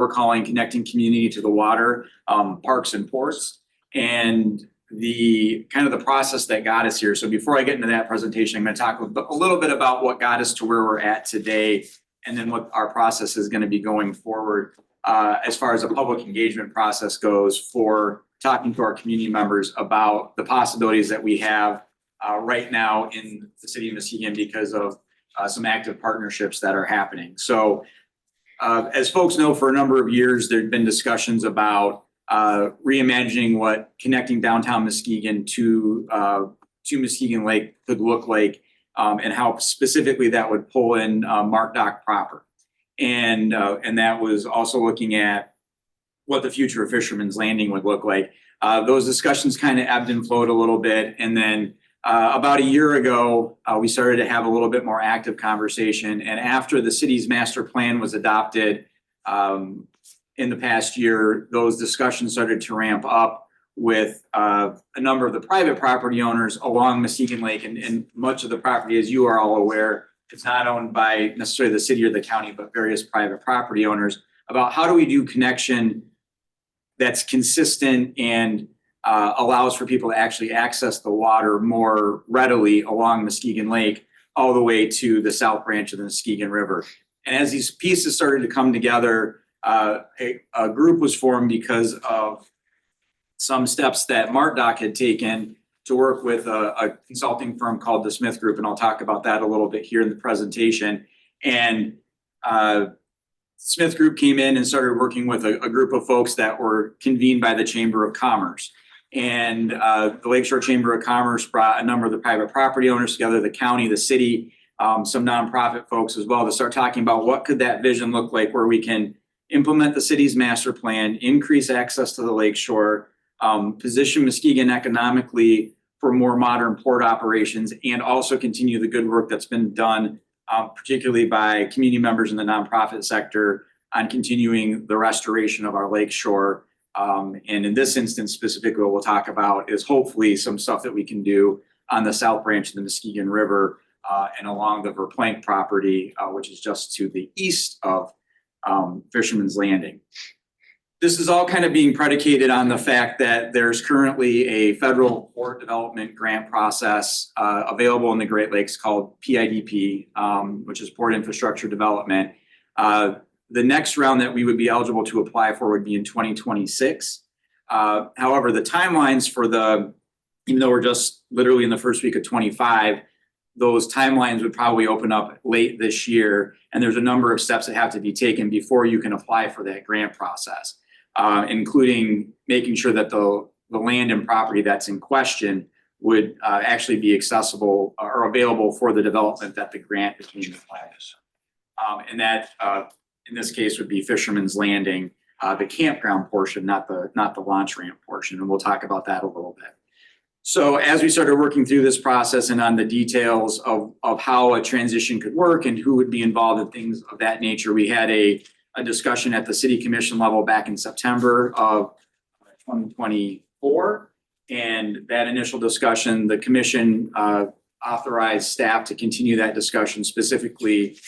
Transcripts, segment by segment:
we're calling Connecting Community to the Water, Parks and Ports, and the kind of the process that got us here. So before I get into that presentation, I'm going to talk a little bit about what got us to where we're at today, and then what our process is going to be going forward as far as a public engagement process goes for talking to our community members about the possibilities that we have right now in the city of Muskegon because of some active partnerships that are happening. So as folks know, for a number of years, there have been discussions about reimagining what connecting downtown Muskegon to Muskegon Lake could look like, and how specifically that would pull in Mart Dock proper. And that was also looking at what the future of Fisherman's Landing would look like. Those discussions kind of ebbed and flowed a little bit. And then about a year ago, we started to have a little bit more active conversation. And after the city's master plan was adopted in the past year, those discussions started to ramp up with a number of the private property owners along Muskegon Lake, and much of the property, as you are all aware, it's not owned by necessarily the city or the county, but various private property owners, about how do we do connection that's consistent and allows for people to actually access the water more readily along Muskegon Lake all the way to the south branch of the Muskegon River. And as these pieces started to come together, a group was formed because of some steps that Mart Dock had taken to work with a consulting firm called the Smith Group, and I'll talk about that a little bit here in the presentation. And Smith Group came in and started working with a group of folks that were convened by the Chamber of Commerce. And the Lakeshore Chamber of Commerce brought a number of the private property owners together, the county, the city, some nonprofit folks as well, to start talking about what could that vision look like, where we can implement the city's master plan, increase access to the lakeshore, position Muskegon economically for more modern port operations, and also continue the good work that's been done, particularly by community members in the nonprofit sector, on continuing the restoration of our lakeshore. And in this instance, specifically, what we'll talk about is hopefully some stuff that we can do on the south branch of the Muskegon River and along the Verplank property, which is just to the east of Fisherman's Landing. This is all kind of being predicated on the fact that there's currently a federal port development grant process available in the Great Lakes called PIDP, which is Port Infrastructure Development. The next round that we would be eligible to apply for would be in 2026. However, the timelines for even though we're just literally in the first week of 25, those timelines would probably open up late this year. And there's a number of steps that have to be taken before you can apply for that grant process, including making sure that the land and property that's in question would actually be accessible or available for the development that the grant is being applied to. And that, in this case, would be Fisherman's Landing, the campground portion, not the launch ramp portion. And we'll talk about that a little bit. So as we started working through this process and on the details of how a transition could work and who would be involved in things of that nature, we had a discussion at the city commission level back in September of 2024. And that initial discussion, the commission authorized staff to continue that discussion, specifically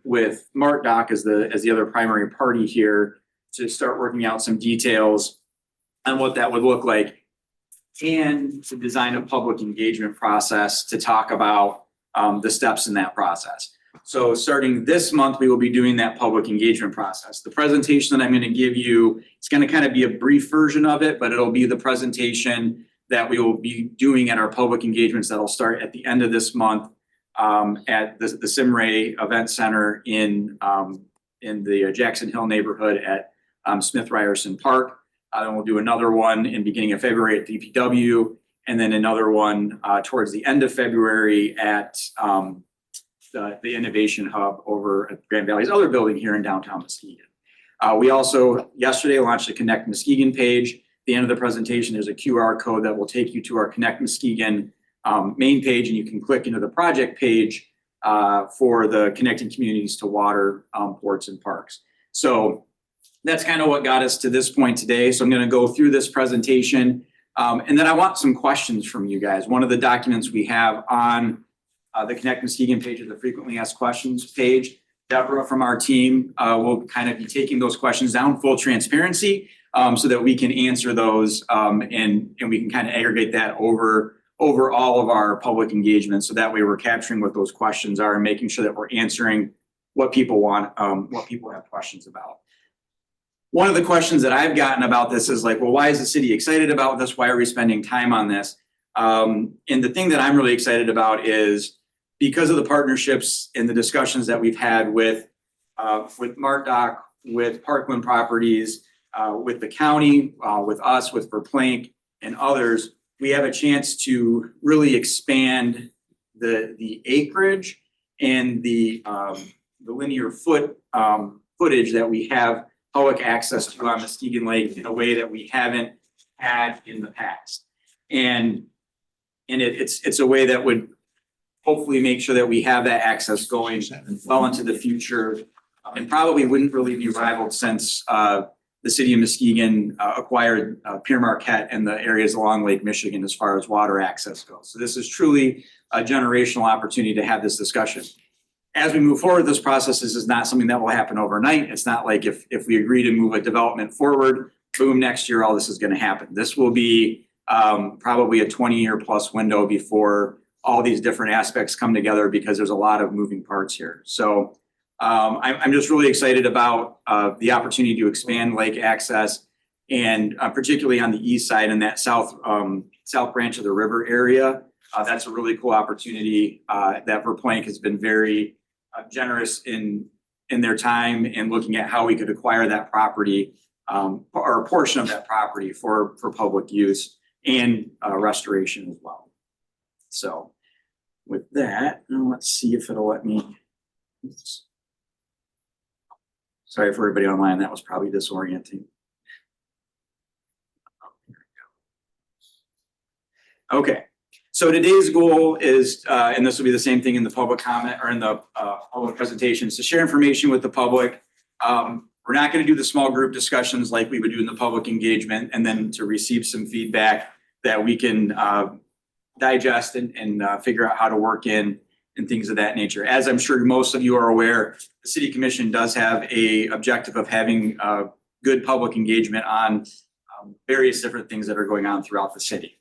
with Mart Dock as the other primary party here, to start working out some details on what that would look like, and to design a public engagement process to talk about the steps in that process. So starting this month, we will be doing that public engagement process. The presentation that I'm going to give you, it's going to kind of be a brief version of it, but it'll be the presentation that we will be doing at our public engagements that'll start at the end of this month at the Simray Event Center in the Jackson Hill neighborhood at Smith Ryerson Park. Then we'll do another one in beginning of February at DPW, and then another one towards the end of February at the Innovation Hub over at Grand Valley's other building here in downtown Muskegon. We also yesterday launched a Connect Muskegon page. At the end of the presentation, there's a QR code that will take you to our Connect Muskegon main page, and you can click into the project page for the Connecting Communities to Water, Ports, and Parks. So that's kind of what got us to this point today. So I'm going to go through this presentation, and then I want some questions from you guys. One of the documents we have on the Connect Muskegon page is the frequently asked questions page. Deborah from our team will kind of be taking those questions down, full transparency, so that we can answer those and we can kind of aggregate that over all of our public engagement. So that way we're capturing what those questions are and making sure that we're answering what people want, what people have questions about. One of the questions that I've gotten about this is like, well, why is the city excited about this? Why are we spending time on this? And the thing that I'm really excited about is because of the partnerships and the discussions that we've had with MartDoc, with Parkland Properties, with the county, with us, with Verplank and others, we have a chance to really expand the acreage and the linear footage that we have public access to on Muskegon Lake in a way that we haven't had in the past. And it's a way that would hopefully make sure that we have that access going well into the future, and probably wouldn't really be rivaled since the city of Muskegon acquired Pierre Marquette and the areas along Lake Michigan as far as water access goes. So this is truly a generational opportunity to have this discussion. As we move forward, this process is not something that will happen overnight. It's not like if we agree to move a development forward, boom, next year all this is going to happen. This will be probably a 20-year plus window before all these different aspects come together, because there's a lot of moving parts here. So I'm just really excited about the opportunity to expand lake access, and particularly on the east side in that south branch of the river area. That's a really cool opportunity that Verplank has been very generous in their time and looking at how we could acquire that property or a portion of that property for public use and restoration as well. So with that, let's see if it'll let me. Sorry for everybody online, that was probably disorienting. Okay, so today's goal is, and this will be the same thing in the public comment or in the public presentations, to share information with the public. We're not going to do the small group discussions like we would do in the public engagement, and then to receive some feedback that we can digest and figure out how to work in and things of that nature. As I'm sure most of you are aware, the City Commission does have a objective of having good public engagement on various different things that are going on throughout the city.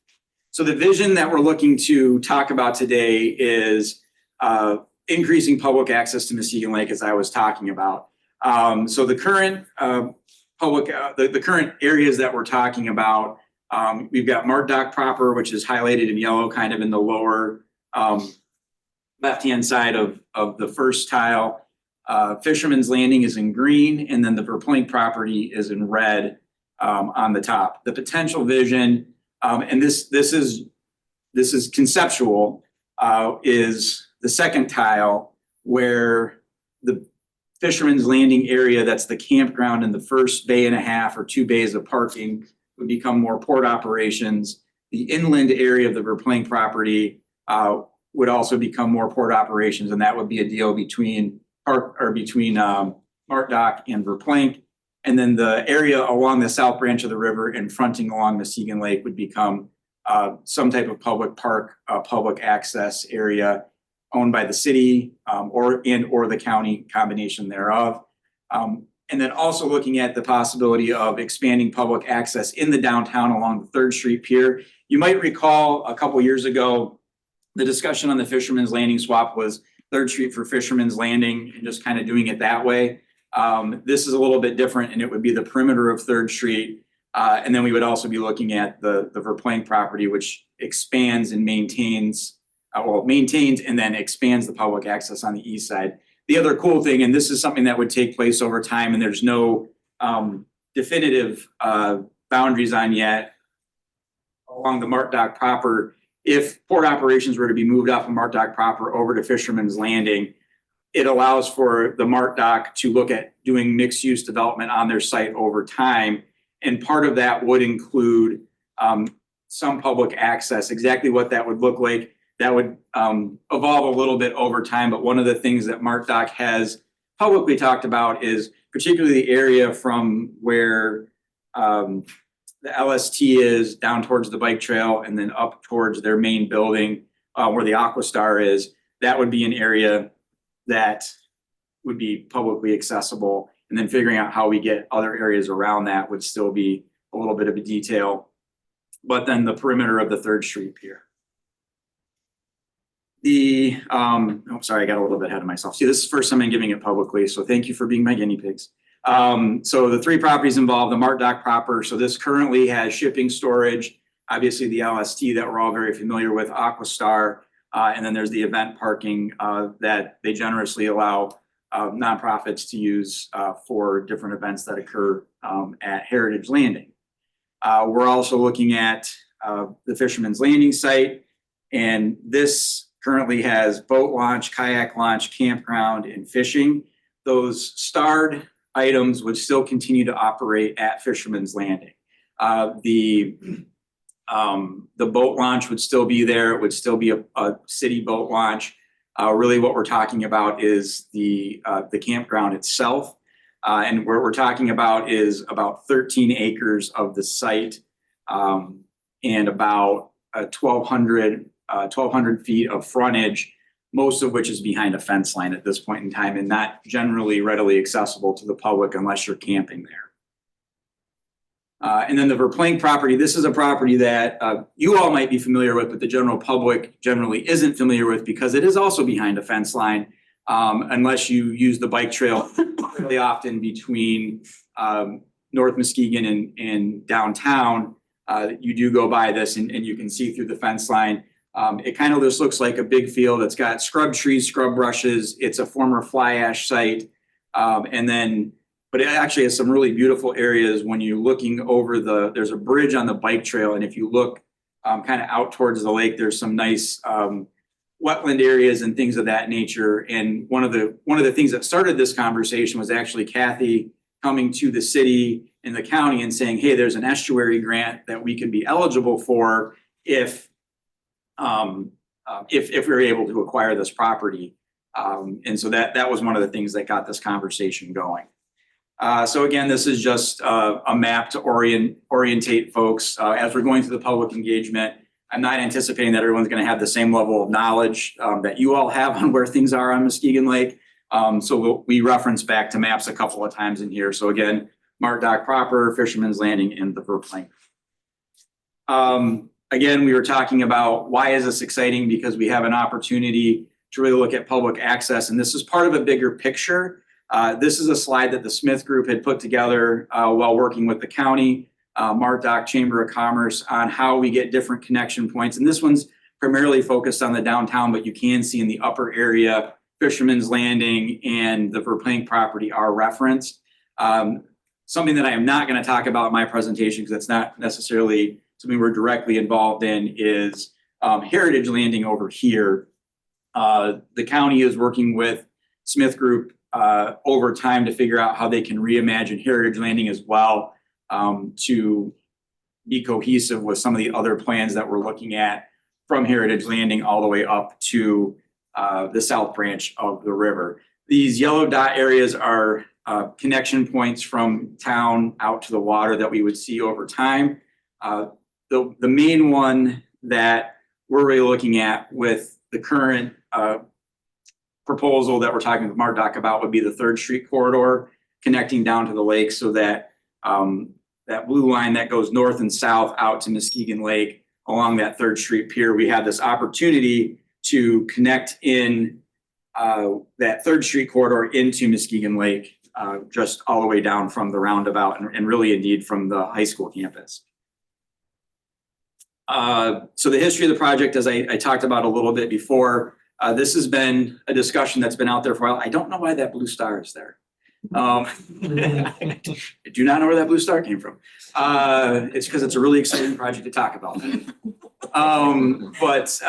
So the vision that we're looking to talk about today is increasing public access to Muskegon Lake, as I was talking about. So the current the current areas that we're talking about, we've got MartDoc proper, which is highlighted in yellow, kind of in the lower left-hand side of the first tile. Fisherman's Landing is in green, and then the Verplank property is in red on the top. The potential vision, and this is conceptual, is the second tile, where the Fisherman's Landing area, that's the campground in the first bay and a half or 2 bays of parking, would become more port operations. The inland area of the Verplank property would also become more port operations, and that would be a deal between MartDoc and Verplank. And then the area along the south branch of the river and fronting along Muskegon Lake would become some type of public park, public access area owned by the city or the county, combination thereof. And then also looking at the possibility of expanding public access in the downtown along the 3rd Street Pier. You might recall a couple years ago, the discussion on the Fisherman's Landing swap was 3rd Street for Fisherman's Landing and just kind of doing it that way. This is a little bit different, and it would be the perimeter of 3rd Street. And then we would also be looking at the Verplank property, which expands and maintains and then expands the public access on the east side. The other cool thing, and this is something that would take place over time, and there's no definitive boundaries on yet along the MartDoc proper. If port operations were to be moved off of MartDoc proper over to Fisherman's Landing, it allows for the MartDoc to look at doing mixed-use development on their site over time. And part of that would include some public access. Exactly what that would look like, that would evolve a little bit over time. But one of the things that MartDoc has publicly talked about is particularly the area from where the LST is down towards the bike trail and then up towards their main building where the Aquastar is. That would be an area that would be publicly accessible. And then figuring out how we get other areas around that would still be a little bit of a detail. But then the perimeter of the 3rd Street Pier. Sorry, I got a little bit ahead of myself. See, this is the first time I'm giving it publicly, so thank you for being my guinea pigs. So the 3 properties involved, the Mart Dock proper. So this currently has shipping storage, obviously the LST that we're all very familiar with, Aquastar, and then there's the event parking that they generously allow nonprofits to use for different events that occur at Heritage Landing. We're also looking at the Fisherman's Landing site, and this currently has boat launch, kayak launch, campground, and fishing. Those starred items would still continue to operate at Fisherman's Landing. The boat launch would still be there. It would still be a city boat launch. Really what we're talking about is the campground itself. And what we're talking about is about 13 acres of the site and about 1,200 feet of frontage, most of which is behind a fence line at this point in time and not generally readily accessible to the public unless you're camping there. And then the Verplank property, this is a property that you all might be familiar with, but the general public generally isn't familiar with because it is also behind a fence line, unless you use the bike trail really often between North Muskegon and downtown. You do go by this and you can see through the fence line. It kind of just looks like a big field. It's got scrub trees, scrub brushes. It's a former fly ash site. But it actually has some really beautiful areas when you're looking over there's a bridge on the bike trail. And if you look kind of out towards the lake, there's some nice wetland areas and things of that nature. And one of the things that started this conversation was actually Kathy coming to the city and the county and saying, hey, there's an estuary grant that we can be eligible for if we're able to acquire this property. And so that was one of the things that got this conversation going. So again, this is just a map to orientate folks as we're going through the public engagement. I'm not anticipating that everyone's going to have the same level of knowledge that you all have on where things are on Muskegon Lake. So we reference back to maps a couple of times in here. So again, Mart Dock proper, Fisherman's Landing, and the Verplank. Again, we were talking about why is this exciting? Because we have an opportunity to really look at public access, and this is part of a bigger picture. This is a slide that the Smith Group had put together while working with the county, Mart Dock Chamber of Commerce, on how we get different connection points. And this one's primarily focused on the downtown, but you can see in the upper area, Fisherman's Landing and the Verplank property are referenced. Something that I am not going to talk about in my presentation because it's not necessarily something we're directly involved in is Heritage Landing over here. The county is working with Smith Group over time to figure out how they can reimagine Heritage Landing as well to be cohesive with some of the other plans that we're looking at from Heritage Landing all the way up to the south branch of the river. These yellow dot areas are connection points from town out to the water that we would see over time. The main one that we're really looking at with the current proposal that we're talking with Mart Dock about would be the 3rd Street corridor connecting down to the lake so that that blue line that goes north and south out to Muskegon Lake along that 3rd Street pier. We have this opportunity to connect in that 3rd Street corridor into Muskegon Lake, just all the way down from the roundabout and really indeed from the high school campus. So the history of the project, as I talked about a little bit before, this has been a discussion that's been out there for a while. I don't know why that blue star is there. I do not know where that blue star came from. It's because it's a really exciting project to talk about. But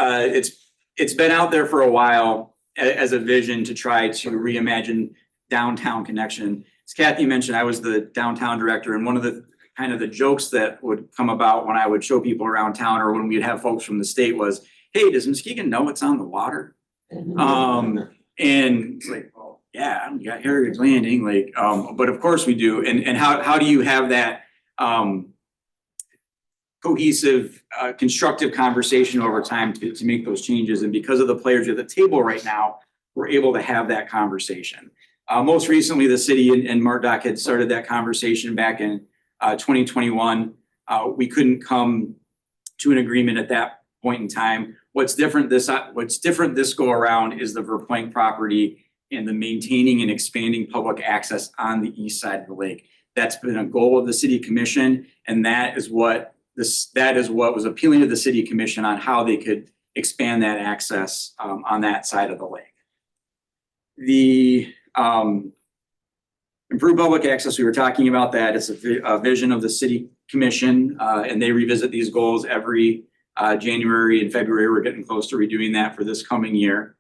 it's been out there for a while as a vision to try to reimagine downtown connection. As Kathy mentioned, I was the downtown director, and one of the kind of the jokes that would come about when I would show people around town or when we'd have folks from the state was, hey, does Muskegon know it's on the water? And it's like, well, yeah, we got Heritage Landing, like, but of course we do. And how do you have that cohesive, constructive conversation over time to make those changes? And because of the players at the table right now, we're able to have that conversation. Most recently, the city and MARTDOC had started that conversation back in 2021. We couldn't come to an agreement at that point in time. What's different this go around is the Verplank property and the maintaining and expanding public access on the east side of the lake. That's been a goal of the city commission, and that is what was appealing to the city commission on how they could expand that access on that side of the lake. The improved public access, we were talking about that. It's a vision of the city commission, and they revisit these goals every January and February. We're getting close to redoing that for this coming year.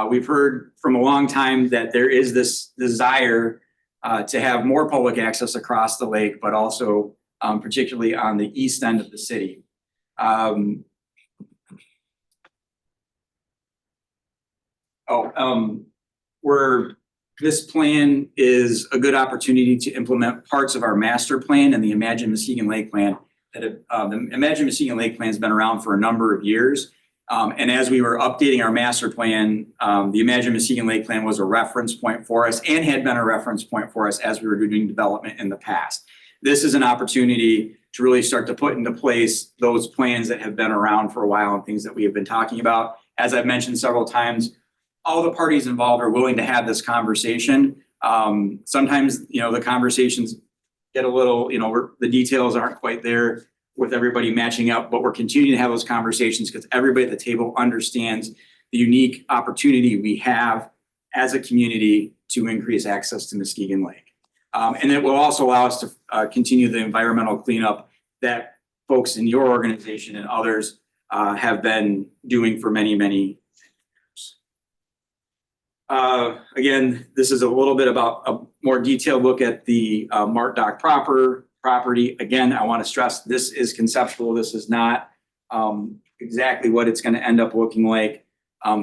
We've heard from a long time that there is this desire to have more public access across the lake, but also particularly on the east end of the city. This plan is a good opportunity to implement parts of our master plan and the Imagine Muskegon Lake Plan. The Imagine Muskegon Lake Plan has been around for a number of years. And as we were updating our master plan, the Imagine Muskegon Lake Plan was a reference point for us and had been a reference point for us as we were doing development in the past. This is an opportunity to really start to put into place those plans that have been around for a while and things that we have been talking about. As I've mentioned several times, all the parties involved are willing to have this conversation. Sometimes, the conversations get a little, the details aren't quite there with everybody matching up, but we're continuing to have those conversations because everybody at the table understands the unique opportunity we have as a community to increase access to Muskegon Lake. And it will also allow us to continue the environmental cleanup that folks in your organization and others have been doing for many, many years. Again, this is a little bit about a more detailed look at the MARTDOC property. Again, I want to stress this is conceptual. This is not exactly what it's going to end up looking like.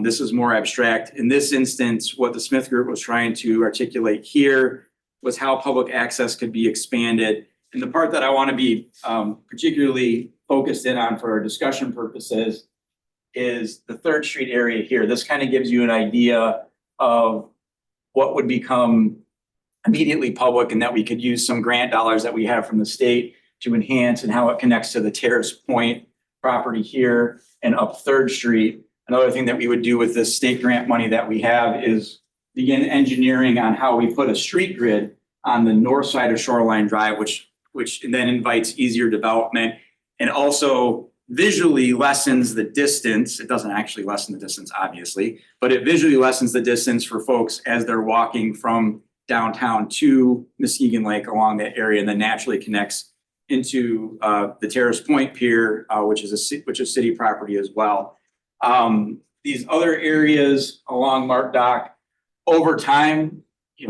This is more abstract. In this instance, what the Smith Group was trying to articulate here was how public access could be expanded. And the part that I want to be particularly focused in on for our discussion purposes is the 3rd Street area here. This kind of gives you an idea of what would become immediately public and that we could use some grant dollars that we have from the state to enhance and how it connects to the Terrace Point property here and up 3rd Street. Another thing that we would do with this state grant money that we have is begin engineering on how we put a street grid on the north side of Shoreline Drive, which then invites easier development and also visually lessens the distance. It doesn't actually lessen the distance, obviously, but it visually lessens the distance for folks as they're walking from downtown to Muskegon Lake along that area, and then naturally connects into the Terrace Point Pier, which is city property as well. These other areas along MARTDOC, over time,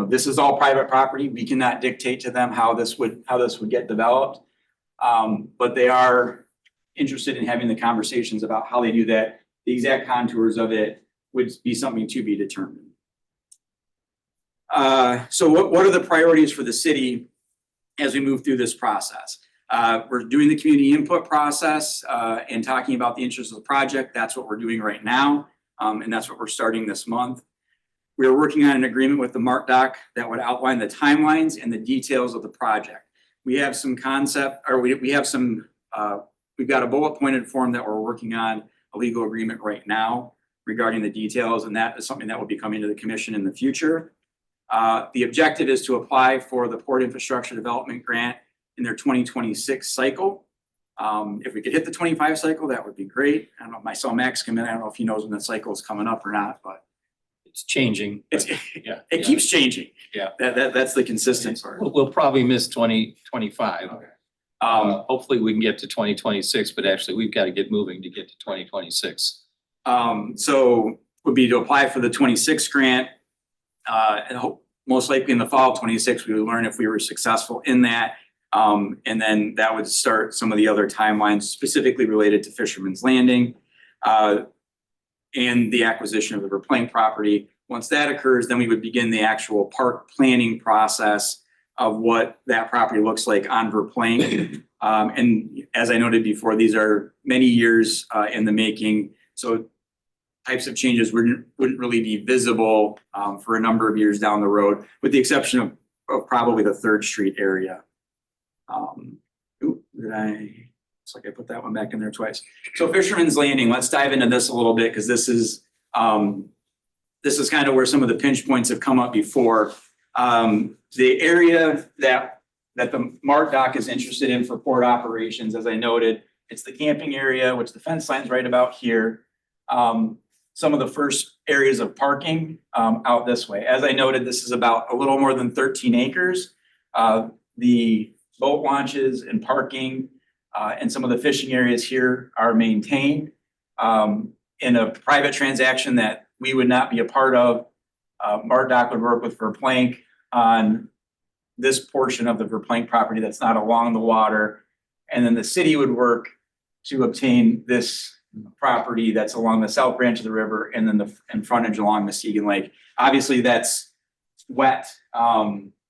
this is all private property. We cannot dictate to them how this would get developed, but they are interested in having the conversations about how they do that. The exact contours of it would be something to be determined. So what are the priorities for the city as we move through this process? We're doing the community input process and talking about the interests of the project. That's what we're doing right now, and that's what we're starting this month. We are working on an agreement with the MARTDOC that would outline the timelines and the details of the project. We have some concept, or we have some, we've got a bullet pointed form that we're working on a legal agreement right now regarding the details, and that is something that will be coming to the commission in the future. The objective is to apply for the Port Infrastructure Development Grant in their 2026 cycle. If we could hit the 25 cycle, that would be great. I don't know, I saw Max come in. I don't know if he knows when that cycle is coming up or not, but it's changing. It keeps changing. Yeah. That's the consistent part. We'll probably miss 2025. Okay. Hopefully we can get to 2026, but actually we've got to get moving to get to 2026. So would be to apply for the 26 grant. And most likely in the fall of 26, we would learn if we were successful in that. And then that would start some of the other timelines specifically related to Fisherman's Landing and the acquisition of the Verplank property. Once that occurs, then we would begin the actual park planning process of what that property looks like on Verplank. And as I noted before, these are many years in the making. So types of changes wouldn't really be visible for a number of years down the road, with the exception of probably the 3rd Street area. Looks like I put that one back in there twice. So Fisherman's Landing, let's dive into this a little bit, because this is kind of where some of the pinch points have come up before. The area that the MART dock is interested in for port operations, as I noted, it's the camping area, which the fence line's right about here. Some of the first areas of parking out this way. As I noted, this is about a little more than 13 acres. The boat launches and parking and some of the fishing areas here are maintained. In a private transaction that we would not be a part of, MART dock would work with Verplank on this portion of the Verplank property that's not along the water. And then the city would work to obtain this property that's along the south branch of the river, and then and frontage along Muskegon Lake. Obviously that's wet,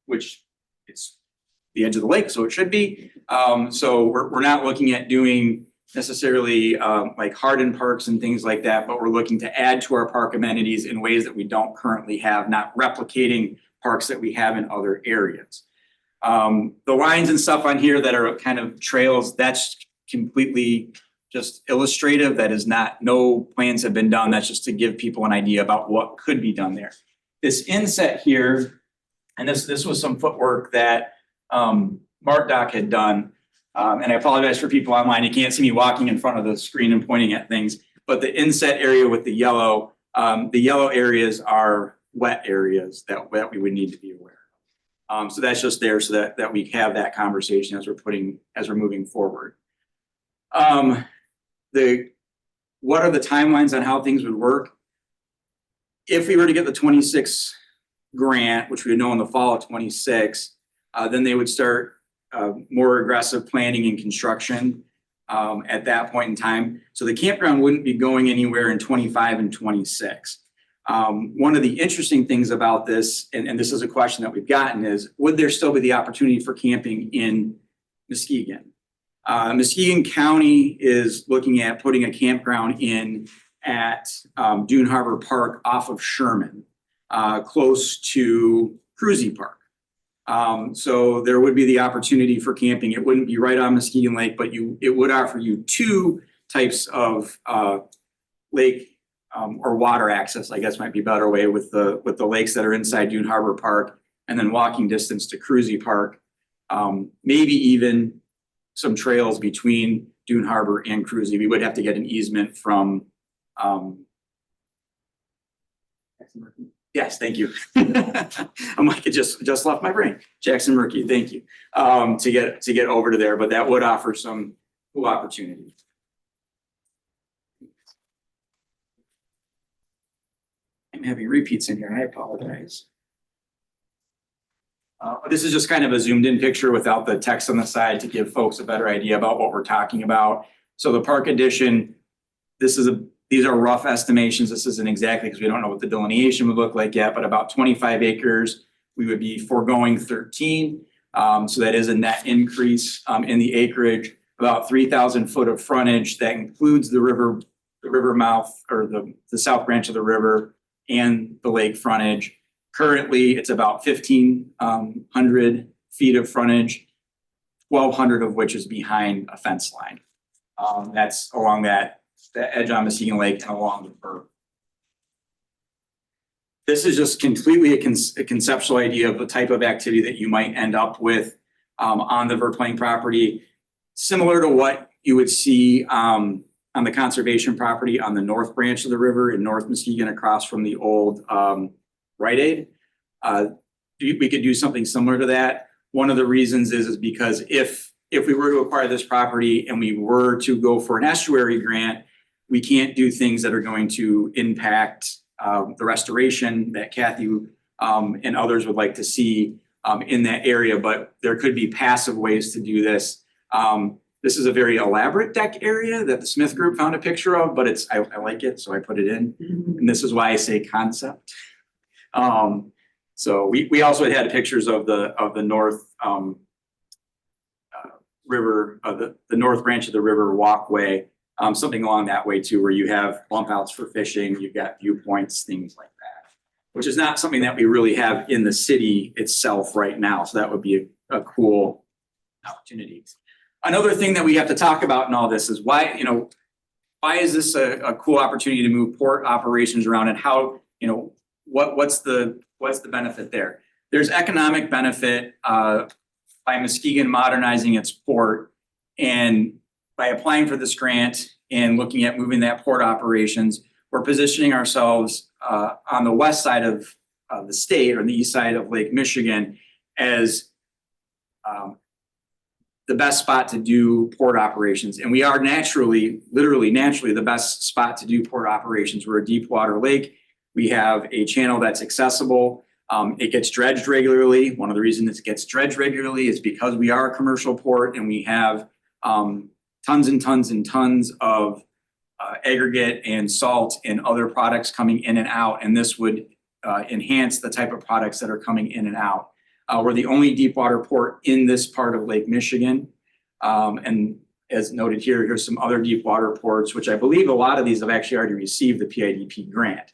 which it's the edge of the lake, so it should be. So we're not looking at doing necessarily like hardened parks and things like that, but we're looking to add to our park amenities in ways that we don't currently have, not replicating parks that we have in other areas. The lines and stuff on here that are kind of trails, that's completely just illustrative. That is not, no plans have been done. That's just to give people an idea about what could be done there. This inset here, and this was some footwork that MART dock had done. And I apologize for people online. You can't see me walking in front of the screen and pointing at things, but the inset area with the yellow areas are wet areas that we would need to be aware of. So that's just there so that we have that conversation as we're moving forward. What are the timelines on how things would work? If we were to get the 26 grant, which we would know in the fall of 26, then they would start more aggressive planning and construction at that point in time. So the campground wouldn't be going anywhere in 25 and 26. One of the interesting things about this, and this is a question that we've gotten, is would there still be the opportunity for camping in Muskegon? Muskegon County is looking at putting a campground in at Dune Harbor Park off of Sherman, close to Cruzy Park. So there would be the opportunity for camping. It wouldn't be right on Muskegon Lake, but it would offer you 2 types of lake or water access, I guess might be a better way, with the lakes that are inside Dune Harbor Park, and then walking distance to Cruzy Park. Maybe even some trails between Dune Harbor and Cruzy. We would have to get an easement from yes, thank you. I'm like, it just left my brain. Jackson Murky, thank you. To get over to there, but that would offer some cool opportunity. I'm having repeats in here. I apologize. This is just kind of a zoomed in picture without the text on the side to give folks a better idea about what we're talking about. So the park addition, these are rough estimations. This isn't exactly because we don't know what the delineation would look like yet, but about 25 acres. We would be foregoing 13. So that is a net increase in the acreage, about 3,000 foot of frontage. That includes the river mouth, or the south branch of the river, and the lake frontage. Currently, it's about 1,500 feet of frontage, 1,200 of which is behind a fence line. That's along the edge on Muskegon Lake and along the berm. This is just completely a conceptual idea of the type of activity that you might end up with on the Verplank property, similar to what you would see on the conservation property on the north branch of the river in North Muskegon, across from the old Rite Aid. We could do something similar to that. One of the reasons is because if we were to acquire this property and we were to go for an estuary grant, we can't do things that are going to impact the restoration that Kathy and others would like to see in that area, but there could be passive ways to do this. This is a very elaborate deck area that the Smith Group found a picture of, but I like it, so I put it in. And this is why I say concept. So we also had pictures of the north river, the north branch of the river walkway something along that way too, where you have bump outs for fishing, you've got viewpoints, things like that, which is not something that we really have in the city itself right now. So that would be a cool opportunity. Another thing that we have to talk about in all this is why is this a cool opportunity to move port operations around, and how, what's the benefit there? There's economic benefit by Muskegon modernizing its port, and by applying for this grant and looking at moving that port operations, we're positioning ourselves on the west side of the state, or the east side of Lake Michigan, as the best spot to do port operations. And we are literally naturally the best spot to do port operations. We're a deep water lake. We have a channel that's accessible. It gets dredged regularly. One of the reasons it gets dredged regularly is because we are a commercial port, and we have tons and tons and tons of aggregate and salt and other products coming in and out. And this would enhance the type of products that are coming in and out. We're the only deep water port in this part of Lake Michigan. And as noted here, here's some other deep water ports, which I believe a lot of these have actually already received the PIDP grant.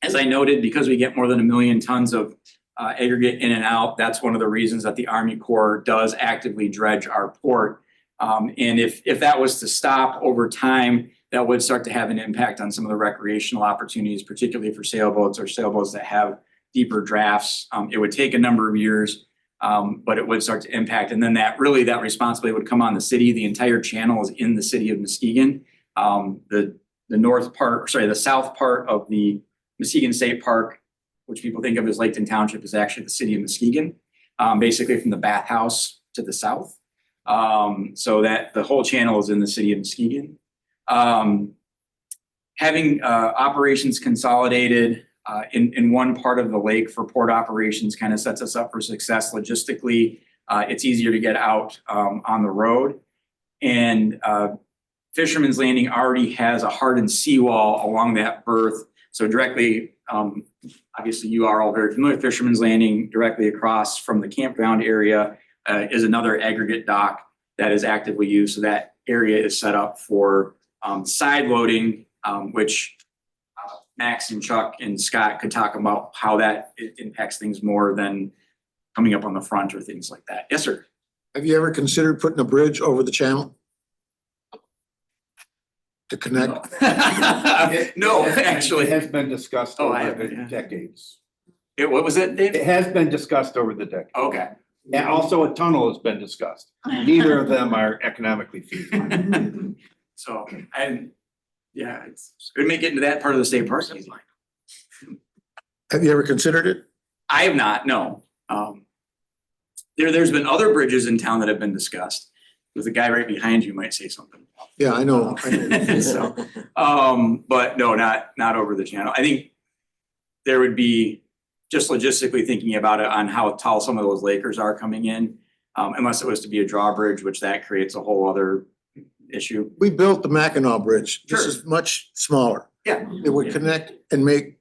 As I noted, because we get more than 1 million tons of aggregate in and out, that's one of the reasons that the Army Corps does actively dredge our port. And if that was to stop over time, that would start to have an impact on some of the recreational opportunities, particularly for sailboats or sailboats that have deeper drafts. It would take a number of years, but it would start to impact. And then that responsibility would come on the city. The entire channel is in the city of Muskegon. The south part of the Muskegon State Park, which people think of as Laketon Township, is actually the city of Muskegon, basically from the bathhouse to the south. So that the whole channel is in the city of Muskegon. Having operations consolidated in one part of the lake for port operations kind of sets us up for success logistically. It's easier to get out on the road. And Fisherman's Landing already has a hardened seawall along that berth. So directly, obviously you are all very familiar with Fisherman's Landing. Directly across from the campground area is another aggregate dock that is actively used. So that area is set up for side loading, which Max and Chuck and Scott could talk about how that impacts things more than coming up on the front or things like that. Yes, sir. Have you ever considered putting a bridge over the channel to connect? No, actually. It has been discussed Oh, I over haven't, the yeah. decades. What was it, Dave? It has been discussed over the decades. Okay. And also a tunnel has been discussed. Neither of them are economically feasible. So, it would make it into that part of the state park easy. Have you ever considered it? I have not, no. There's been other bridges in town that have been discussed. The guy right behind you might say something. Yeah, I know. So, but no, not over the channel. I think there would be, just logistically thinking about it, on how tall some of those Lakers are coming in, unless it was to be a drawbridge, which that creates a whole other issue. We built the Mackinac Bridge. This Sure. is much smaller. Yeah. It would connect and make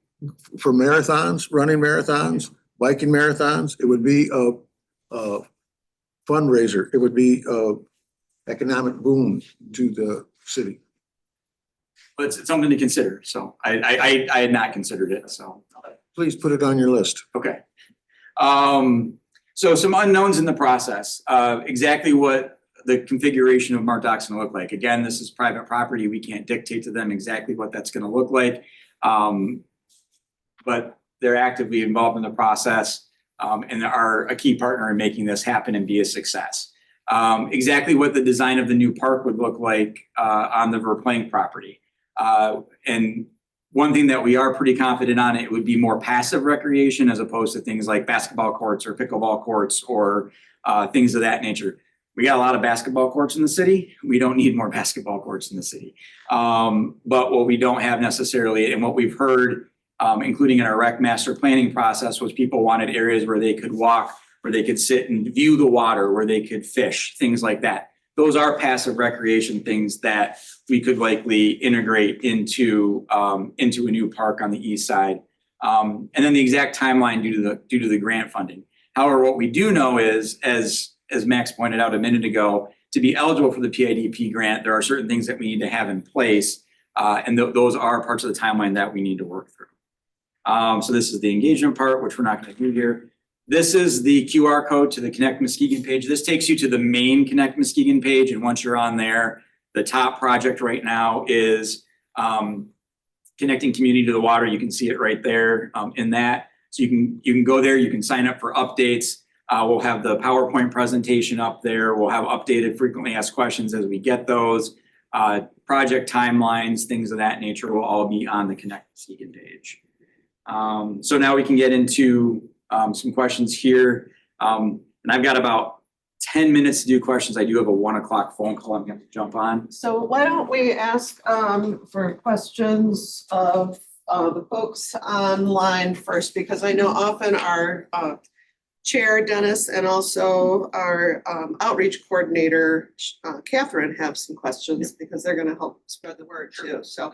for marathons, running marathons, biking marathons. It would be a fundraiser. It would be a economic boom to the city. But it's something to consider. So I had not considered it, so. Please put it on your list. Okay. So some unknowns in the process. Exactly what the configuration of Mart Dock's gonna look like. Again, this is private property. We can't dictate to them exactly what that's gonna look like. But they're actively involved in the process, and are a key partner in making this happen and be a success. Exactly what the design of the new park would look like on the Verplank property. And one thing that we are pretty confident on, it would be more passive recreation as opposed to things like basketball courts or pickleball courts or things of that nature. We got a lot of basketball courts in the city. We don't need more basketball courts in the city. But what we don't have necessarily, and what we've heard, including in our rec master planning process, was people wanted areas where they could walk, where they could sit and view the water, where they could fish, things like that. Those are passive recreation things that we could likely integrate into a new park on the east side. And then the exact timeline due to the grant funding. However, what we do know is, as Max pointed out a minute ago, to be eligible for the PIDP grant, there are certain things that we need to have in place. And those are parts of the timeline that we need to work through. So this is the engagement part, which we're not going to do here. This is the QR code to the Connect Muskegon page. This takes you to the main Connect Muskegon page. And once you're on there, the top project right now is connecting community to the water. You can see it right there in that. So you can go there, you can sign up for updates. We'll have the PowerPoint presentation up there. We'll have updated frequently asked questions as we get those. Project timelines, things of that nature will all be on the Connect Muskegon page. So now we can get into some questions here. And I've got about 10 minutes to do questions. I do have a 1 o'clock phone call I'm going to jump on. So why don't we ask for questions of the folks online first, because I know often our chair, Dennis, and also our outreach coordinator, Catherine, have some questions because they're going to help spread the word too. So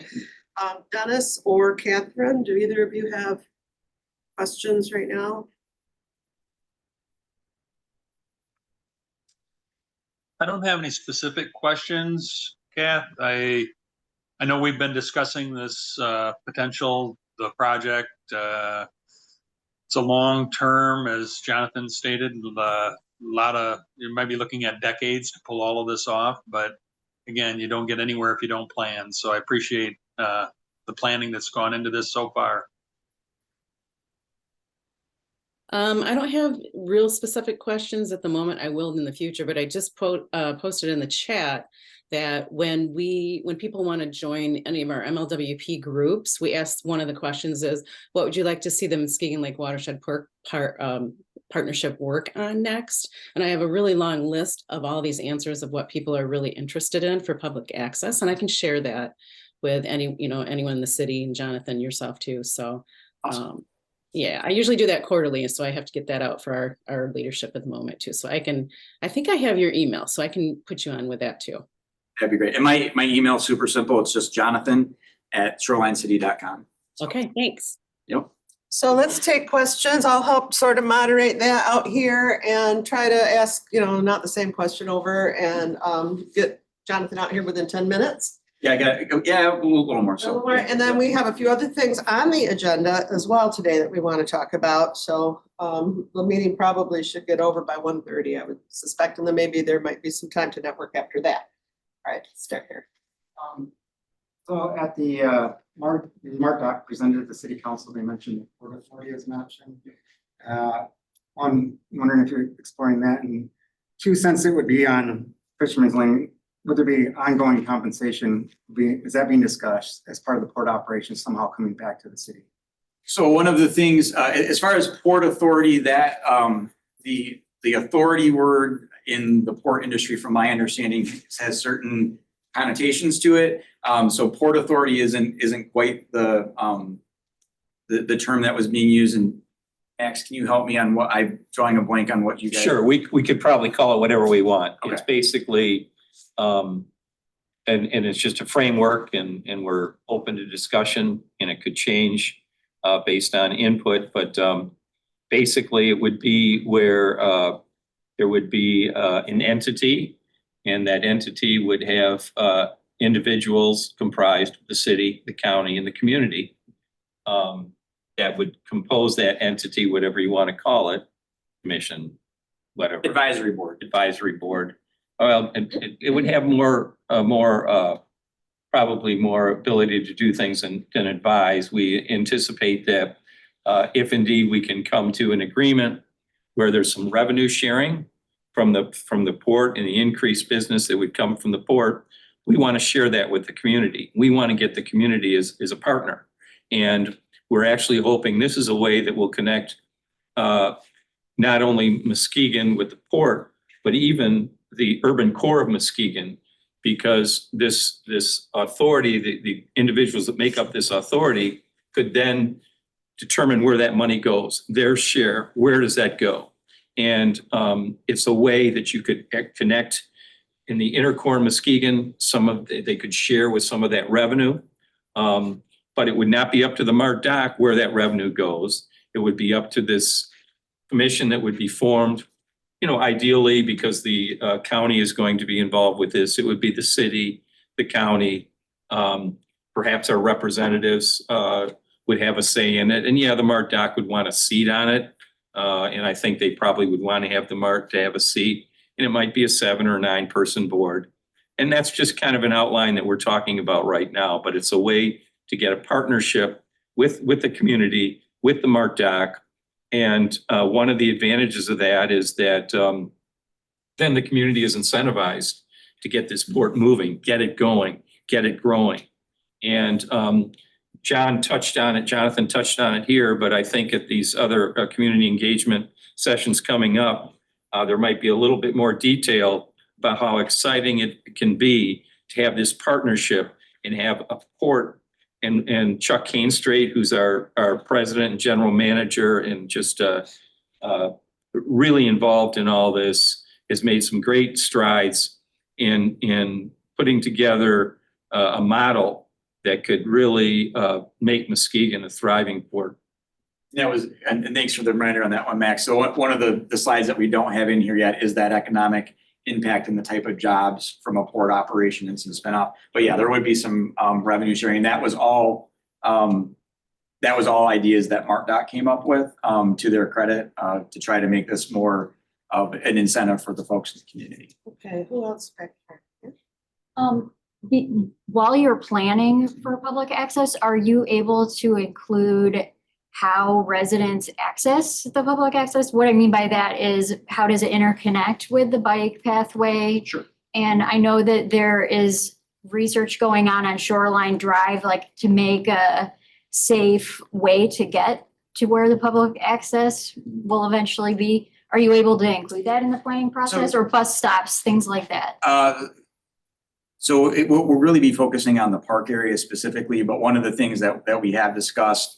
Dennis or Catherine, do either of you have questions right now? I don't have any specific questions, Kath. I know we've been discussing this potential, the project. It's a long term, as Jonathan stated, a lot of, you might be looking at decades to pull all of this off, but again, you don't get anywhere if you don't plan. So I appreciate the planning that's gone into this so far. I don't have real specific questions at the moment. I will in the future, but I just posted in the chat that when people want to join any of our MLWP groups, we asked, one of the questions is, what would you like to see the Muskegon Lake Watershed Partnership work on next? And I have a really long list of all these answers of what people are really interested in for public access. And I can share that with anyone in the city, and Jonathan, yourself too. So Awesome. yeah, I usually do that quarterly, so I have to get that out for our leadership at the moment too. So I think I have your email, so I can put you on with that too. That'd be great. And my email is super simple. It's just jonathan@shorelinecity.com. Okay, thanks. Yep. So let's take questions. I'll help sort of moderate that out here and try to ask, not the same question over, and get Jonathan out here within 10 minutes. Yeah, a little more so. And then we have a few other things on the agenda as well today that we want to talk about. So the meeting probably should get over by 1:30, I would suspect, and then maybe there might be some time to network after that. All right, let's start here. So at the Mark Doc presented at the city council, they mentioned Port Authority as an option. I'm wondering if you're exploring that, and two, since it would be on Fisherman's Lane, would there be ongoing compensation? Is that being discussed as part of the port operation somehow coming back to the city? So one of the things, as far as Port Authority, that the authority word in the port industry, from my understanding, has certain connotations to it. So Port Authority isn't quite the term that was being used. And Max, can you help me on what I'm drawing a blank on what you guys? Sure, we could probably call it whatever we want. Okay. It's basically, and it's just a framework, and we're open to discussion, and it could change based on input, but basically it would be where there would be an entity, and that entity would have individuals comprised of the city, the county, and the community that would compose that entity, whatever you want to call it, commission, whatever. Advisory board. Advisory board. Well, it would have probably more ability to do things than advise. We anticipate that if indeed we can come to an agreement where there's some revenue sharing from the port and the increased business that would come from the port, we want to share that with the community. We want to get the community as a partner. And we're actually hoping this is a way that will connect not only Muskegon with the port, but even the urban core of Muskegon, because this authority, the individuals that make up this authority could then determine where that money goes, their share, where does that go? And it's a way that you could connect in the inner core of Muskegon. They could share with some of that revenue, but it would not be up to the Mark Doc where that revenue goes. It would be up to this commission that would be formed ideally, because the county is going to be involved with this, it would be the city, the county, perhaps our representatives would have a say in it. And yeah, the Mart Doc would want a seat on it. And I think they probably would want to have the Mart to have a seat. And it might be a 7 or 9 person board. And that's just kind of an outline that we're talking about right now, but it's a way to get a partnership with the community, with the Mart Doc. And one of the advantages of that is that then the community is incentivized to get this port moving, get it going, get it growing. And Jonathan touched on it here, but I think at these other community engagement sessions coming up, there might be a little bit more detail about how exciting it can be to have this partnership and have a port. And Chuck Cainstraight, who's our president and general manager and just really involved in all this, has made some great strides in putting together a model that could really make Muskegon a thriving port. That was, and thanks for the reminder on that one, Max. So one of the slides that we don't have in here yet is that economic impact and the type of jobs from a port operation and some spinoff. But yeah, there would be some revenue sharing. That was all ideas that MartDoc came up with, to their credit, to try to make this more of an incentive for the folks in the community. Okay, who else back there? While you're planning for public access, are you able to include how residents access the public access? What I mean by that is, how does it interconnect with the bike pathway? Sure. And I know that there is research going on Shoreline Drive, like to make a safe way to get to where the public access will eventually be. Are you able to include that in the planning process, or bus stops, things like that? So we'll really be focusing on the park area specifically, but one of the things that we have discussed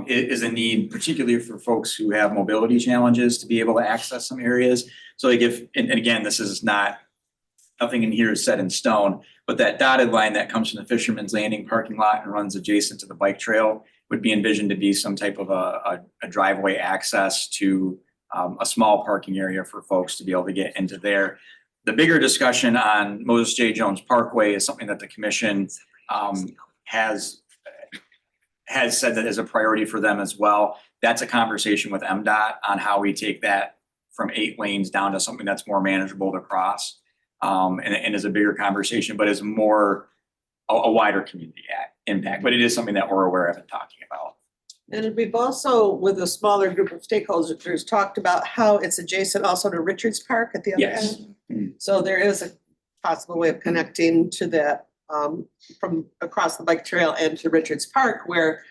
is a need, particularly for folks who have mobility challenges, to be able to access some areas. So like and again, this is nothing in here is set in stone, but that dotted line that comes from the Fisherman's Landing parking lot and runs adjacent to the bike trail would be envisioned to be some type of a driveway access to a small parking area for folks to be able to get into there. The bigger discussion on Moses J. Jones Parkway is something that the commission has said that is a priority for them as well. That's a conversation with MDOT on how we take that from 8 lanes down to something that's more manageable to cross. And is a bigger conversation, but is more a wider community impact. But it is something that we're aware of and talking about. And we've also, with a smaller group of stakeholders, talked about how it's adjacent also to Richards Park at the other Yes. end. So there is a possible way of connecting to that from across the bike trail and to Richards Park, where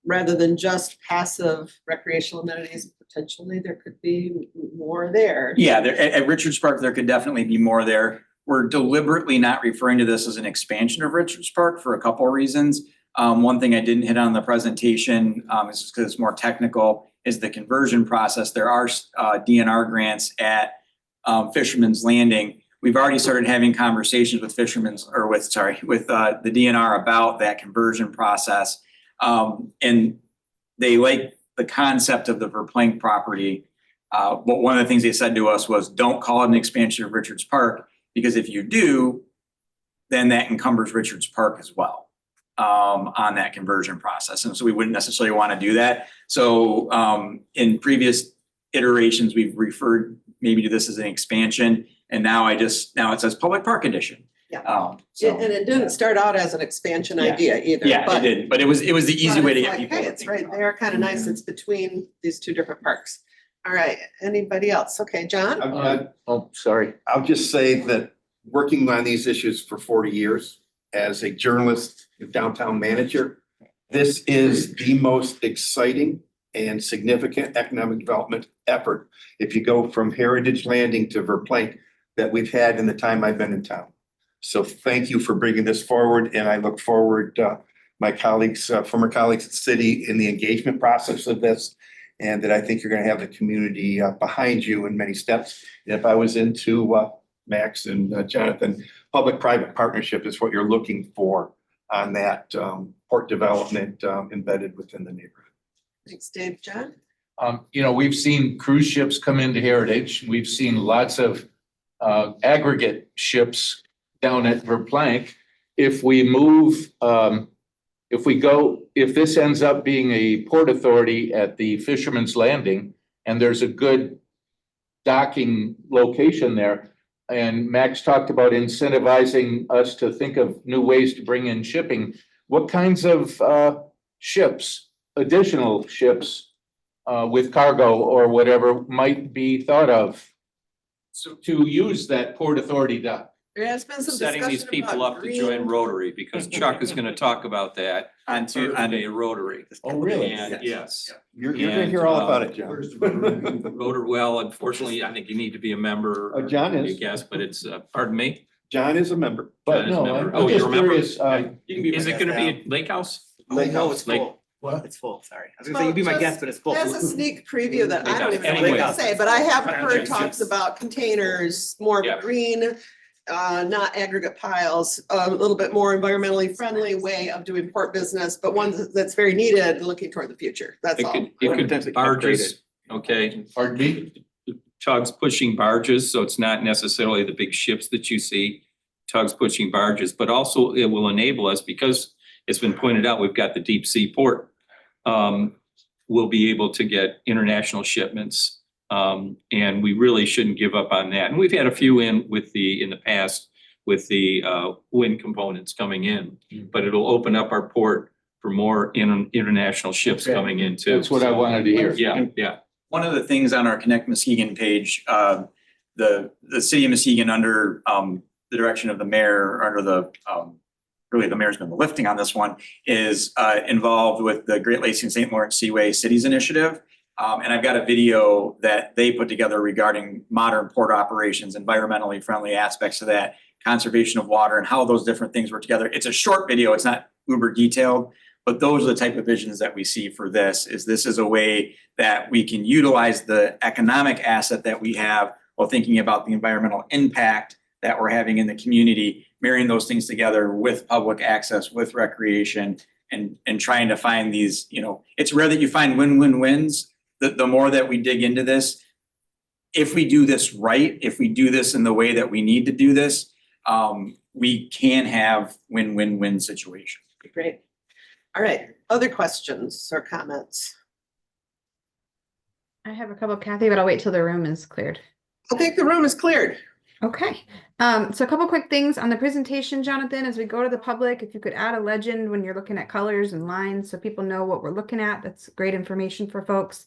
rather than just passive recreational amenities, potentially there could be more there. Yeah, at Richards Park, there could definitely be more there. We're deliberately not referring to this as an expansion of Richards Park for a couple of reasons. One thing I didn't hit on the presentation, is just because it's more technical, is the conversion process. There are DNR grants at Fisherman's Landing. We've already started having conversations with the DNR about that conversion process. And they like the concept of the Verplank property. But one of the things they said to us was, don't call it an expansion of Richards Park, because if you do, then that encumbers Richards Park as well. On that conversion process. And so we wouldn't necessarily want to do that. So in previous iterations, we've referred maybe to this as an expansion. And now it says public park edition. Yeah. And it didn't start out as an expansion idea either. Yeah, it didn't, but it was the easy way to get people. Hey, it's right there, kind of nice. It's between these two different parks. All right, anybody else? Okay, John? Sorry. I'll just say that working on these issues for 40 years as a journalist, downtown manager, this is the most exciting and significant economic development effort, if you go from Heritage Landing to Verplank, that we've had in the time I've been in town. So thank you for bringing this forward, and I look forward, my colleagues, former colleagues at the city, in the engagement process of this, and that I think you're going to have the community behind you in many steps. And if I was into Max and Jonathan, public-private partnership is what you're looking for on that port development embedded within the neighborhood. Thanks, Dave. John? We've seen cruise ships come into Heritage. We've seen lots of aggregate ships down at Verplank. If we move, if this ends up being a port authority at the Fisherman's Landing, and there's a good docking location there, and Max talked about incentivizing us to think of new ways to bring in shipping, what kinds of ships, additional ships, with cargo or whatever might be thought of to use that Port Authority dock? There has been some Setting these discussion people about up to join green. Rotary, because Chuck is gonna talk about that on a Rotary. Oh, really? And yes, You're gonna hear all about it, John. Rotary, well, unfortunately, I think you need to be a member. John is. I guess, but it's, pardon me? John is a member. But John is a no, member. I'm Oh, just you're a member? curious, Is it gonna be at Lake House? Lake No, House. it's Like- full. what? It's full, sorry. I was gonna say, you be my Well, guest, but it's full. As a sneak preview that I don't even know what Anyway. to say, but I have Right, heard okay. talks about containers, more Yeah. green, not aggregate piles, a little bit more environmentally friendly way of doing port business, but one that's very needed and looking toward the future. That's It all. could, Potentially barges, okay, Pardon me? tugs pushing barges, so it's not necessarily the big ships that you see. Tugs pushing barges, but also it will enable us, because it's been pointed out, we've got the deep sea port. We'll be able to get international shipments, and we really shouldn't give up on that. And we've had a few in the past with the wind components coming in, but it'll open up our port for more international ships Okay. coming in too. That's what I wanted to hear. Yeah. One of the things on our Connect Muskegon page, the city of Muskegon under the direction of the mayor, under the really the mayor's been lifting on this one, is involved with the Great Lakes and St. Lawrence Seaway Cities Initiative. And I've got a video that they put together regarding modern port operations, environmentally friendly aspects of that, conservation of water, and how those different things work together. It's a short video, it's not uber detailed, but those are the type of visions that we see for this. This is a way that we can utilize the economic asset that we have while thinking about the environmental impact that we're having in the community, marrying those things together with public access, with recreation, and trying to find these, it's rare that you find win-win-wins. The more that we dig into this, if we do this right, if we do this in the way that we need to do this, we can have win-win-win situations. Great. All right, other questions or comments? I have a couple, Kathy, but I'll wait till the room is cleared. I think the room is cleared. Okay, so a couple quick things on the presentation, Jonathan, as we go to the public, if you could add a legend when you're looking at colors and lines so people know what we're looking at, that's great information for folks.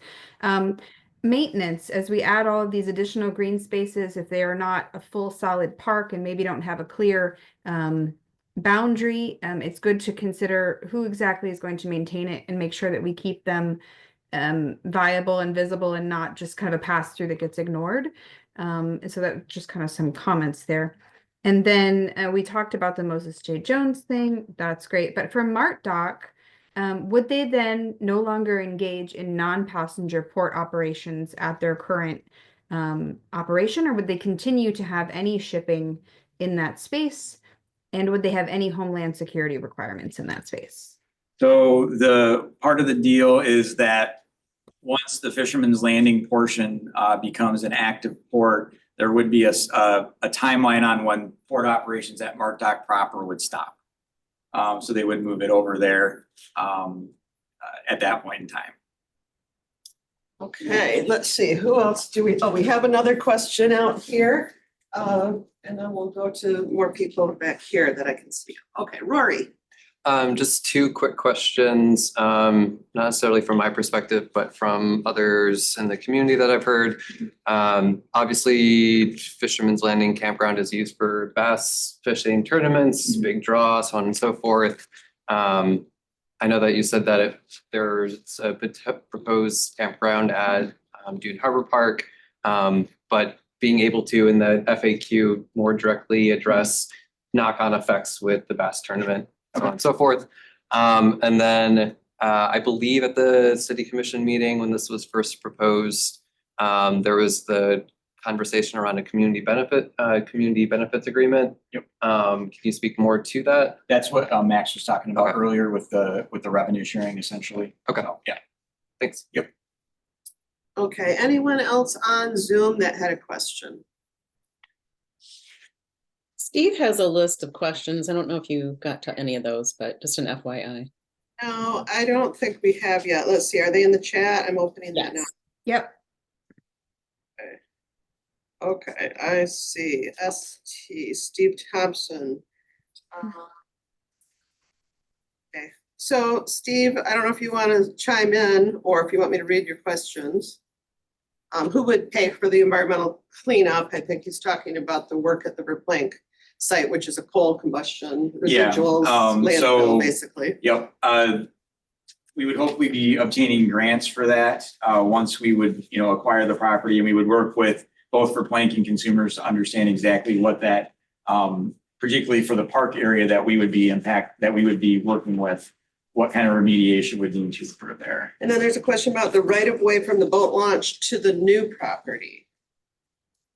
Maintenance, as we add all of these additional green spaces, if they are not a full solid park and maybe don't have a clear boundary, it's good to consider who exactly is going to maintain it and make sure that we keep them viable and visible and not just kind of a pass through that gets ignored. And so that just kind of some comments there. And then we talked about the Moses J. Jones thing. That's great. But for Mart Dock, would they then no longer engage in non-passenger port operations at their current operation, or would they continue to have any shipping in that space? And would they have any homeland security requirements in that space? So the part of the deal is that once the Fisherman's Landing portion becomes an active port, there would be a timeline on when port operations at Mart Dock proper would stop. So they would move it over there at that point in time. Okay, let's see, who else do we, we have another question out here. And then we'll go to more people back here that I can see. Okay, Rory. Just two quick questions, not necessarily from my perspective, but from others in the community that I've heard. Obviously, Fisherman's Landing Campground is used for bass fishing tournaments, big draw, so on and so forth. I know that you said that if there's a proposed campground at Dune Harbor Park, but being able to, in the FAQ, more directly address knock-on effects with the bass tournament, so on and so forth. And then I believe at the city commission meeting, when this was first proposed, there was the conversation around a community benefits agreement. Yep. Can you speak more to that? That's what Max was talking about Okay. earlier with the revenue sharing essentially. Okay. So, yeah. Thanks. Yep. Okay, anyone else on Zoom that had a question? Steve has a list of questions. I don't know if you got to any of those, but just an FYI. No, I don't think we have yet. Let's see, are they in the chat? I'm opening that now. Yep. Okay, I see. Steve Thompson. Okay, so Steve, I don't know if you want to chime in or if you want me to read your questions. Who would pay for the environmental cleanup? I think he's talking about the work at the Verplank site, which is a coal combustion Yeah, residuals landfill, so- basically. Yep, we would hopefully be obtaining grants for that, once we would, acquire the property, and we would work with both for planking consumers to understand exactly what that, particularly for the park area that we would be working with, what kind of remediation would need to occur there. And then there's a question about the right of way from the boat launch to the new property.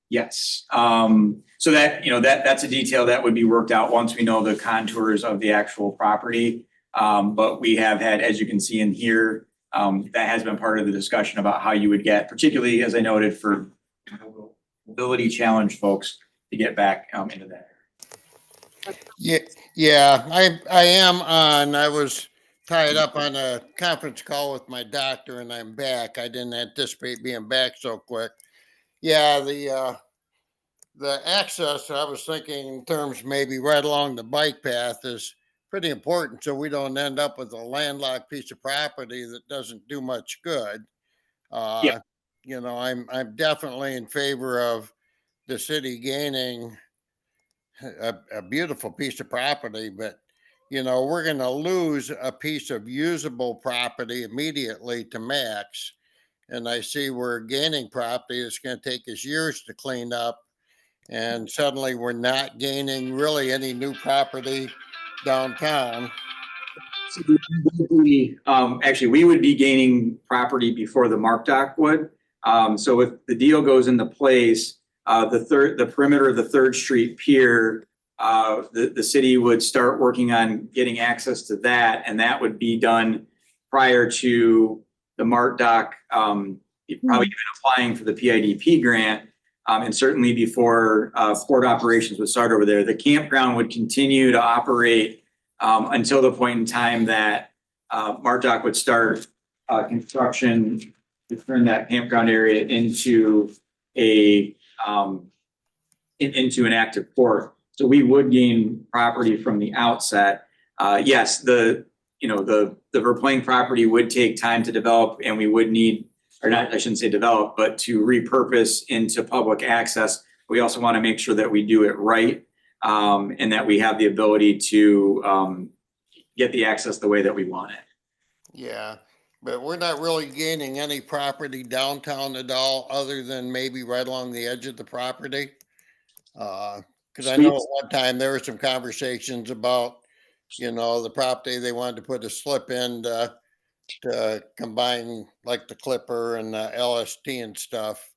Yes, so that, that's a detail that would be worked out once we know the contours of the actual property. But we have had, as you can see in here, that has been part of the discussion about how you would get, particularly as I noted, for mobility challenged folks to get back into that. Yeah, I am on. I was tied up on a conference call with my doctor and I'm back. I didn't anticipate being back so quick. Yeah, the access, I was thinking in terms maybe right along the bike path is pretty important so we don't end up with a landlocked piece of property that doesn't do much good. Yeah. I'm definitely in favor of the city gaining a beautiful piece of property, but we're going to lose a piece of usable property immediately to Max. And I see we're gaining property that's going to take us years to clean up. And suddenly we're not gaining really any new property downtown. So actually, we would be gaining property before the Mark Dock would. So if the deal goes into place, the perimeter of the Third Street Pier, the city would start working on getting access to that, and that would be done prior to the Mark Dock, probably even applying for the PIDP grant, and certainly before port operations would start over there. The campground would continue to operate until the point in time that Mark Dock would start construction to turn that campground area into an active port. So we would gain property from the outset. Yes, the Verplank property would take time to develop, and we would need, or not, I shouldn't say develop, but to repurpose into public access. We also want to make sure that we do it right, and that we have the ability to get the access the way that we want it. Yeah, but we're not really gaining any property downtown at all, other than maybe right along the edge of the property. Because I know at one time there were some conversations about, the property they wanted to put a slip in to combine like the Clipper and the LST and stuff.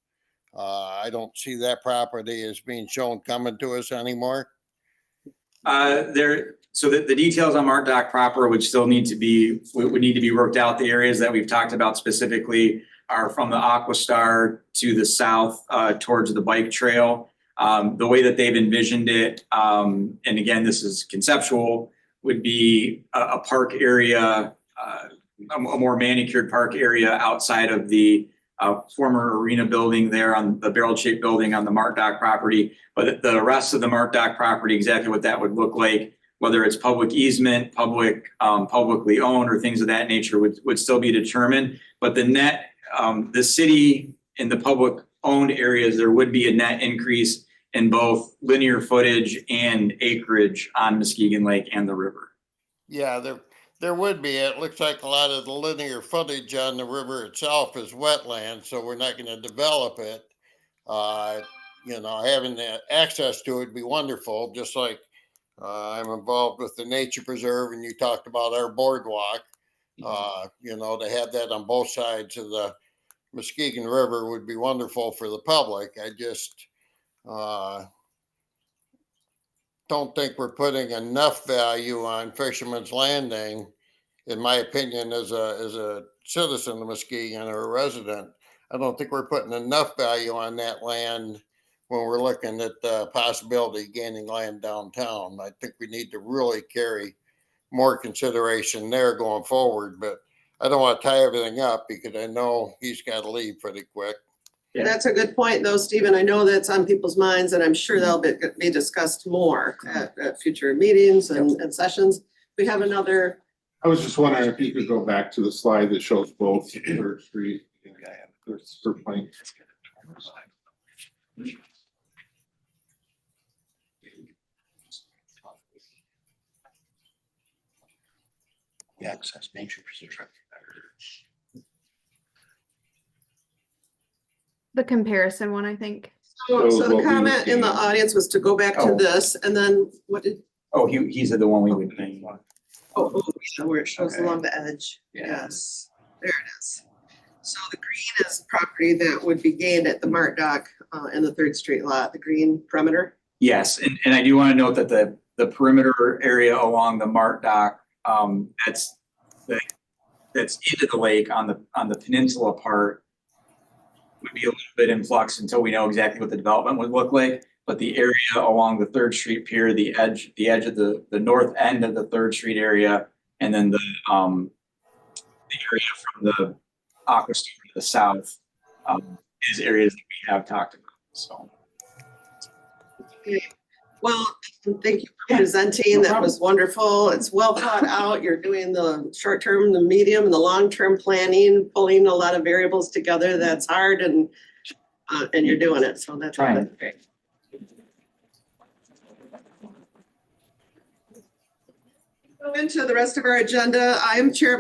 I don't see that property as being shown coming to us anymore. So the details on Mark Dock proper would need to be worked out. The areas that we've talked about specifically are from the Aquastar to the south towards the bike trail. The way that they've envisioned it, and again, this is conceptual, would be a park area, a more manicured park area outside of the former arena building there on the barrel-shaped building on the Mark Dock property. But the rest of the Mark Dock property, exactly what that would look like, whether it's public easement, publicly owned, or things of that nature would still be determined. But the city in the public owned areas, there would be a net increase in both linear footage and acreage on Muskegon Lake and the river. Yeah, there would be. It looks like a lot of the linear footage on the river itself is wetland, so we're not going to develop it. Having access to it would be wonderful, just like I'm involved with the nature preserve, and you talked about our boardwalk. To have that on both sides of the Muskegon River would be wonderful for the public. I just don't think we're putting enough value on Fisherman's Landing, in my opinion, as a citizen of Muskegon or a resident. I don't think we're putting enough value on that land when we're looking at the possibility of gaining land downtown. I think we need to really carry more consideration there going forward, but I don't want to tie everything up because I know he's got to leave pretty quick. Yeah. That's a good point though, Stephen. I know that's on people's minds and I'm sure that'll be discussed more at future meetings and sessions. We have another, I was just wondering if you could go back to the slide that shows both Third Street and Third Point. Access nature preserve. The comparison one, I think. so Shows the what we would comment in the gain. audience was to go back to Oh. this and then what did, Oh, he's the one we would think. so where it shows Okay. along the edge. Yeah. Yes, there it is. So the green is property that would be gained at the Mart Dock in the Third Street lot, the green perimeter. Yes, and I do want to note that the perimeter area along the Mart Dock, that's into the lake on the peninsula part would be a little bit in flux until we know exactly what the development would look like. But the area along the Third Street Pier, the edge of the north end of the Third Street area, and then the area from the Aqua Store to the south, is areas that we have talked about, so. Okay. Well, thank you for presenting. That was wonderful. It's well thought out. You're doing the short term, the medium and the long term planning, pulling a lot of variables together. That's hard and you're doing it. So that's good. Go into the rest of our agenda. I am Chair of